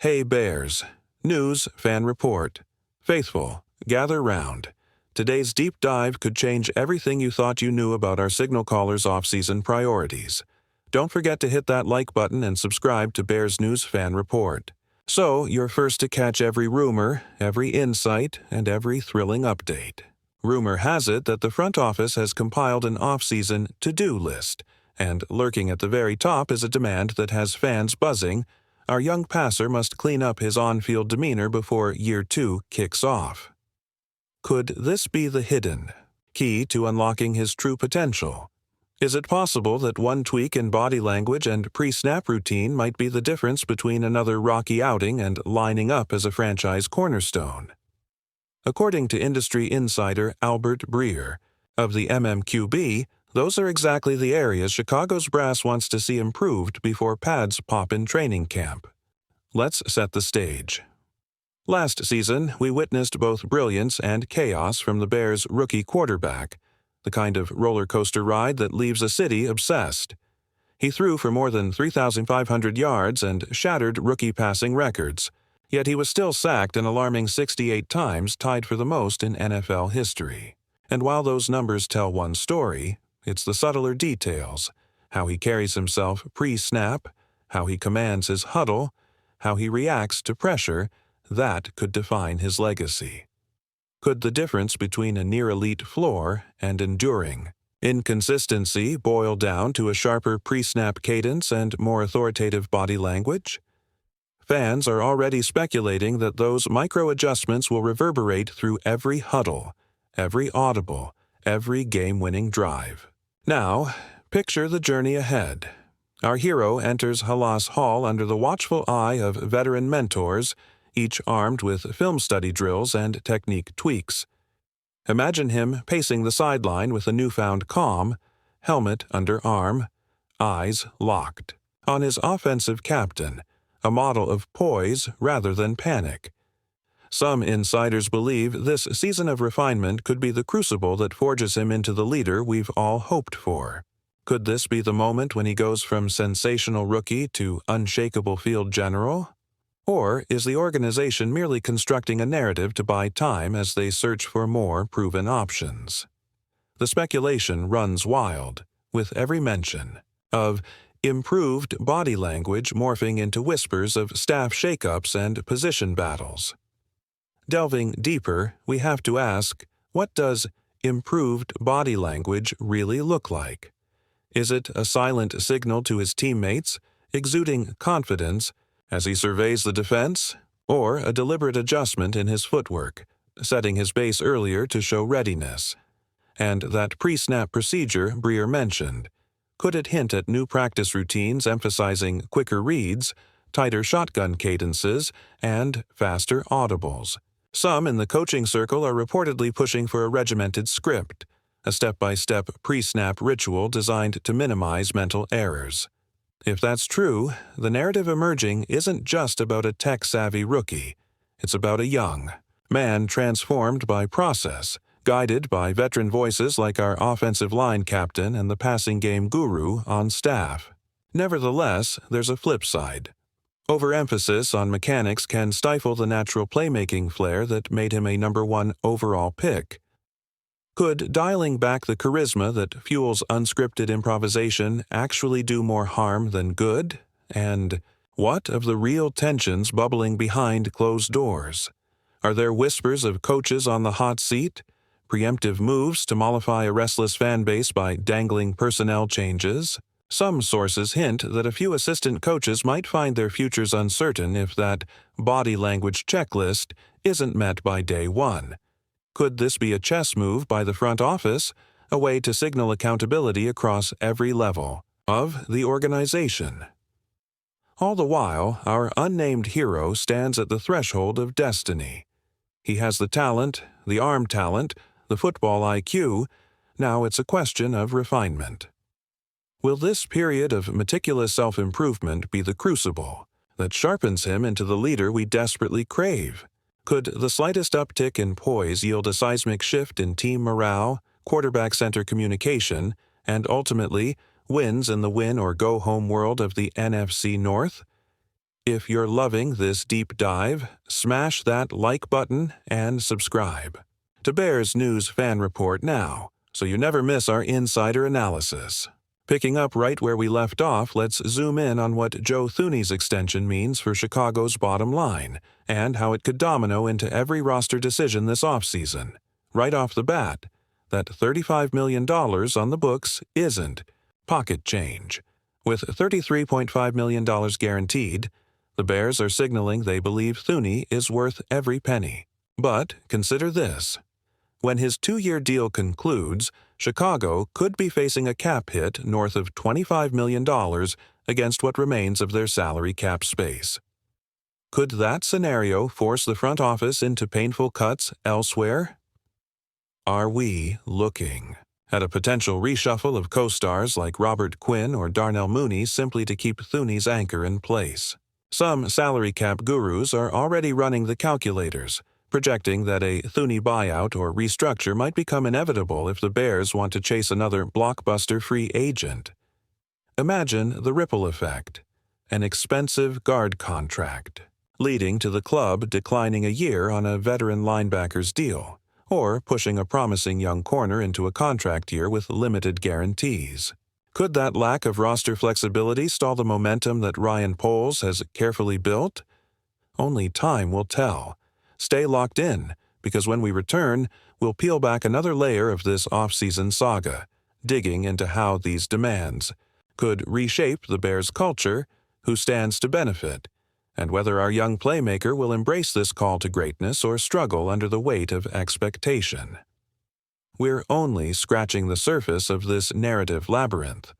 Hey Bears, news, fan report. Faithful, gather round. Today's deep dive could change everything you thought you knew about our signal callers' off-season priorities. Don't forget to hit that like button and subscribe to Bears News Fan Report. So you're first to catch every rumor, every insight, and every thrilling update. Rumor has it that the front office has compiled an off-season to-do list, and lurking at the very top is a demand that has fans buzzing. Our young passer must clean up his on-field demeanor before year 2 kicks off. Could this be the hidden key to unlocking his true potential? Is it possible that one tweak in body language and pre-snap routine might be the difference between another rocky outing and lining up as a franchise cornerstone? According to industry insider Albert Breer of the MMQB, those are exactly the areas Chicago's brass wants to see improved before pads pop in training camp. Let's set the stage. Last season, we witnessed both brilliance and chaos from the Bears' rookie quarterback, the kind of roller coaster ride that leaves a city obsessed. He threw for more than 3,500 yards and shattered rookie passing records, yet he was still sacked an alarming 68 times, tied for the most in NFL history. And while those numbers tell one story, it's the subtler details, how he carries himself pre-snap, how he commands his huddle, how he reacts to pressure, that could define his legacy. Could the difference between a near-elite floor and enduring inconsistency boil down to a sharper pre-snap cadence and more authoritative body language? Fans are already speculating that those micro-adjustments will reverberate through every huddle, every audible, every game-winning drive. Now, picture the journey ahead. Our hero enters Halas Hall under the watchful eye of veteran mentors, each armed with film study drills and technique tweaks. Imagine him pacing the sideline with a newfound calm, helmet under arm, eyes locked on his offensive captain, a model of poise rather than panic. Some insiders believe this season of refinement could be the crucible that forges him into the leader we've all hoped for. Could this be the moment when he goes from sensational rookie to unshakable field general? Or is the organization merely constructing a narrative to buy time as they search for more proven options? The speculation runs wild, with every mention of improved body language morphing into whispers of staff shakeups and position battles. Delving deeper, we have to ask, what does improved body language really look like? Is it a silent signal to his teammates, exuding confidence as he surveys the defense, or a deliberate adjustment in his footwork, setting his base earlier to show readiness? And that pre-snap procedure Breer mentioned, could it hint at new practice routines emphasizing quicker reads, tighter shotgun cadences, and faster audibles? Some in the coaching circle are reportedly pushing for a regimented script, a step-by-step pre-snap ritual designed to minimize mental errors. If that's true, the narrative emerging isn't just about a tech-savvy rookie. It's about a young man transformed by process, guided by veteran voices like our offensive line captain and the passing game guru on staff. Nevertheless, there's a flip side. Overemphasis on mechanics can stifle the natural playmaking flair that made him a number 1 overall pick. Could dialing back the charisma that fuels unscripted improvisation actually do more harm than good? And what of the real tensions bubbling behind closed doors? Are there whispers of coaches on the hot seat? Preemptive moves to mollify a restless fan base by dangling personnel changes? Some sources hint that a few assistant coaches might find their futures uncertain if that body language checklist isn't met by day 1. Could this be a chess move by the front office, a way to signal accountability across every level of the organization? All the while, our unnamed hero stands at the threshold of destiny. He has the talent, the arm talent, the football IQ. Now it's a question of refinement. Will this period of meticulous self-improvement be the crucible that sharpens him into the leader we desperately crave? Could the slightest uptick in poise yield a seismic shift in team morale, quarterback-center communication, and ultimately wins in the win-or-go-home world of the NFC North? If you're loving this deep dive, smash that like button and subscribe to Bears News Fan Report now, so you never miss our insider analysis. Picking up right where we left off, let's zoom in on what Joe Thuney's extension means for Chicago's bottom line and how it could domino into every roster decision this offseason. Right off the bat, that $35 million on the books isn't pocket change. With $33.5 million guaranteed, the Bears are signaling they believe Thuney is worth every penny. But consider this. When his 2-year deal concludes, Chicago could be facing a cap hit north of $25 million against what remains of their salary cap space. Could that scenario force the front office into painful cuts elsewhere? Are we looking at a potential reshuffle of co-stars like Robert Quinn or Darnell Mooney simply to keep Thuney's anchor in place? Some salary cap gurus are already running the calculators, projecting that a Thuney buyout or restructure might become inevitable if the Bears want to chase another blockbuster free agent. Imagine the ripple effect: an expensive guard contract, leading to the club declining a year on a veteran linebacker's deal, or pushing a promising young corner into a contract year with limited guarantees. Could that lack of roster flexibility stall the momentum that Ryan Poles has carefully built? Only time will tell. Stay locked in, because when we return, we'll peel back another layer of this offseason saga, digging into how these demands could reshape the Bears' culture, who stands to benefit, and whether our young playmaker will embrace this call to greatness or struggle under the weight of expectation. We're only scratching the surface of this narrative labyrinth.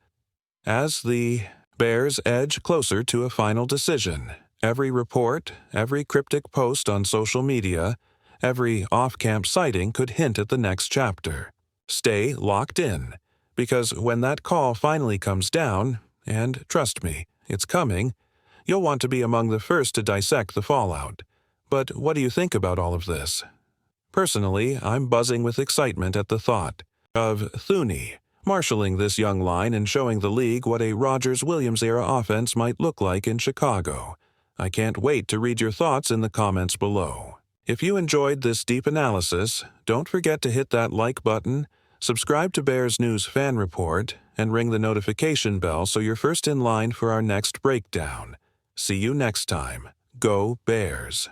As the Bears edge closer to a final decision, every report, every cryptic post on social media, every off-camp sighting could hint at the next chapter. Stay locked in, because when that call finally comes down, and trust me, it's coming, you'll want to be among the first to dissect the fallout. But what do you think about all of this? Personally, I'm buzzing with excitement at the thought of Thuney marshaling this young line and showing the league what a Rodgers-Williams-era offense might look like in Chicago. I can't wait to read your thoughts in the comments below. If you enjoyed this deep analysis, don't forget to hit that like button, subscribe to Bears News Fan Report, and ring the notification bell so you're first in line for our next breakdown. See you next time. Go Bears!